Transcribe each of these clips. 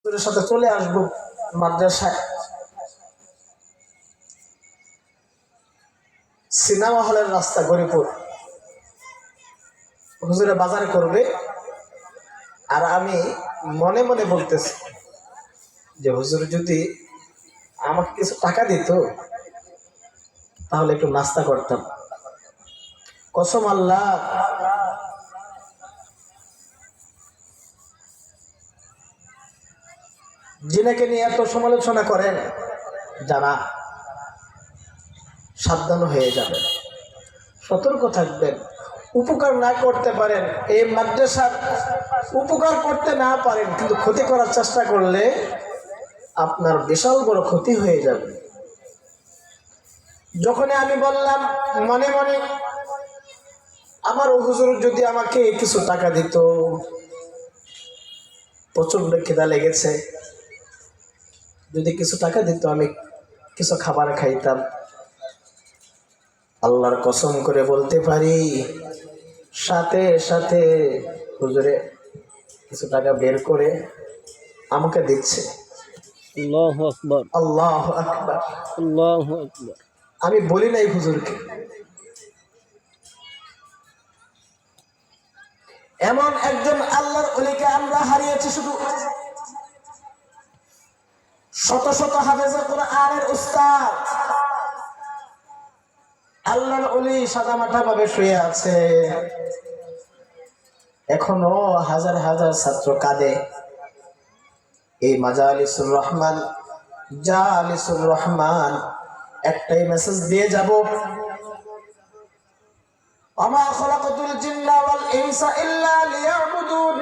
হুজুরের সাথে চলে আসবো মাদ্রাসায়। সিনেমা হলের রাস্তা গরিপুর, হুজুরে বাজারে করবে আর আমি মনে মনে বলতেছি যে হুজুর যদি আমাকে কিছু টাকা দিত তাহলে একটু নাস্তা করতাম। কসম আল্লাহ, জিনাকে নিয়ে এত সমালোচনা করেন যারা, সাবধান হয়ে যাবেন, সতর্ক থাকবেন। উপকার না করতে পারেন, এই মাদ্রাসার উপকার করতে না পারেন, কিন্তু ক্ষতি করার চেষ্টা করলে আপনার বিশাল বড় ক্ষতি হয়ে যাবে। যখনই আমি বললাম মনে মনে আমার হুজুর যদি আমাকে কিছু টাকা দিত, প্রচন্ড খিদা লেগেছে, যদি কিছু টাকা দিত আমি কিছু খাবার খাইতাম। আল্লাহর কসম করে বলতে পারি সাথে সাথে হুজুরে কিছু টাকা বের করে আমাকে দিচ্ছে। আল্লাহু আকবার, আল্লাহু আকবার, আল্লাহু আকবার। আমি বলি নাই হুজুরকে। এমন একজন আল্লাহর ওলিকে আমরা হারিয়েছি, শুধু শত শত হাফেজে কোরআনের উস্তাদ, আল্লাহর ওলি সাদামাটা ভাবে শুয়ে আছে, এখনো হাজার হাজার ছাত্র কাঁদে। এই মাজালিসুর রহমান, জালিসুর রহমান একটাই মেসেজ দিয়ে যাব, ওমা খলাকাতুল জিন্না ওয়াল ইনসা ইল্লা লিয়াবুদুন।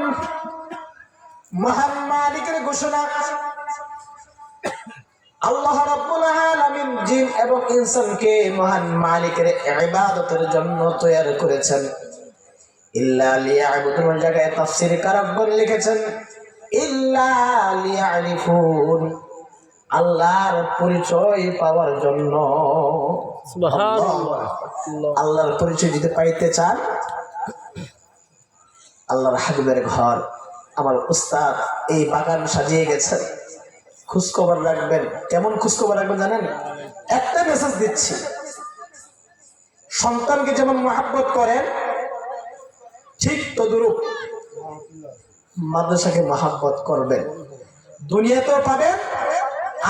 মহান মালিকের ঘোষণা, আল্লাহ রাব্বুল আলামিন জিন এবং ইনসানকে মহান মালিকের ইবাদতের জন্য তৈরি করেছেন। ইল্লা লিয়াবুদুন জায়গায় তাফসীরকারগণ লিখেছেন ইল্লা লিয়ারিফুন, আল্লাহর পরিচয় পাওয়ার জন্য। সুবহানাল্লাহ। আল্লাহর পরিচয় যদি পাইতে চান, আল্লাহর হাবিবের ঘর আমার উস্তাদ এই বাগান সাজিয়ে গেছেন, খোঁজখবর রাখবেন। কেমন খোঁজখবর রাখবেন জানেন? একটা মেসেজ দিচ্ছি, সন্তানকে যেমন মহব্বত করেন ঠিক তদ্রূপ মাদ্রাসাকে মহব্বত করবেন। দুনিয়াতেও পাবেন,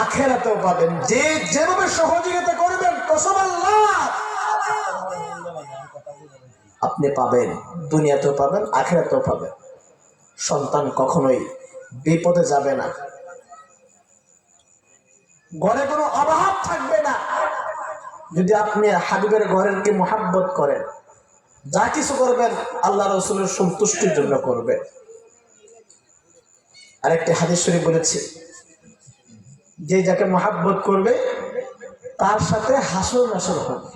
আখিরাতেও পাবেন। যে যেভাবে সহযোগিতা করবেন, কসম আল্লাহ, আপনি পাবেন, দুনিয়াতেও পাবেন, আখিরাতেও পাবেন। সন্তান কখনোই বিপদে যাবে না, ঘরে কোনো অভাব থাকবে না যদি আপনি হাবিবের ঘরের কি মহব্বত করেন। যা কিছু করবেন আল্লাহ রাসূলের সন্তুষ্টির জন্য করবেন। আরেকটি হাদিস শরীফ বলেছে, যে যাকে মহব্বত করবে তার সাথে হাসর নাসর হবে।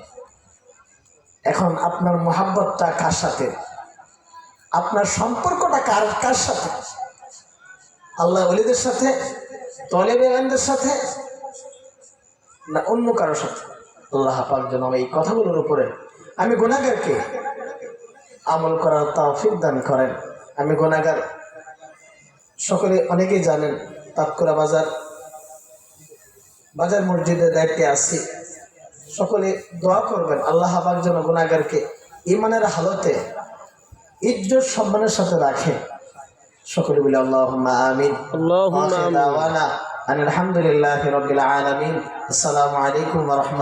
এখন আপনার মহব্বতটা কার সাথে? আপনার সম্পর্কটা কার সাথে? আল্লাহ ওলিদের সাথে, তলেবে ইলমের সাথে, না অন্য কারোর সাথে? আল্লাহ পাক যেন এই কথাগুলোর উপরে আমি গুনাহগারকে আমল করার তৌফিক দান করেন। আমি গুনাহগার, সকলে অনেকেই জানেন, তাৎকুরা বাজার মসজিদের দায়িত্বে আছি। সকলে দোয়া করবেন আল্লাহ পাক যেন গুনাহগারকে ঈমানের হালতে ইজ্জত সম্মানের সাথে রাখে। সকলে বলে আল্লাহুম্মা আমিন। আল্লাহুম্মা আমিন। আলহামদুলিল্লাহি রাব্বিল আলামিন। আসসালামু আলাইকুম ওয়া রাহমাতুল্লাহ।